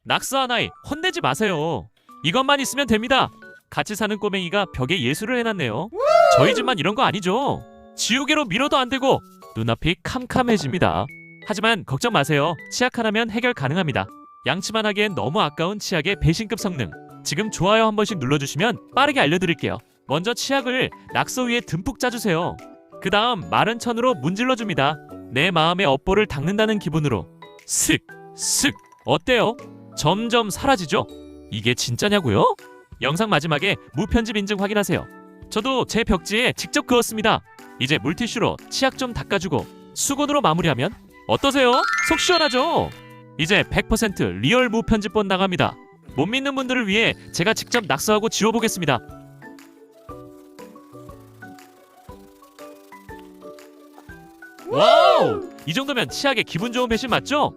낙서한 아이 혼내지 마세요. 이것만 있으면 됩니다. 같이 사는 꼬맹이가 벽에 예술을 해놨네요. 저희 집만 이런 거 아니죠? 지우개로 밀어도 안 되고 눈앞이 캄캄해집니다. 하지만 걱정 마세요. 치약 하나면 해결 가능합니다. 양치만 하기엔 너무 아까운 치약의 배신급 성능. 지금 좋아요 한 번씩 눌러주시면 빠르게 알려드릴게요. 먼저 치약을 낙서 위에 듬뿍 짜주세요. 그 다음 마른 천으로 문질러줍니다. 내 마음의 업보를 닦는다는 기분으로 슥! 슥! 어때요? 점점 사라지죠? 이게 진짜냐고요? 영상 마지막에 무편집 인증 확인하세요. 저도 제 벽지에 직접 그었습니다. 이제 물티슈로 치약 좀 닦아주고 수건으로 마무리하면 어떠세요? 속 시원하죠? 이제 100% 리얼 무편집본 나갑니다. 못 믿는 분들을 위해 제가 직접 낙서하고 지워보겠습니다. 와우! 이 정도면 치약의 기분 좋은 배신 맞죠?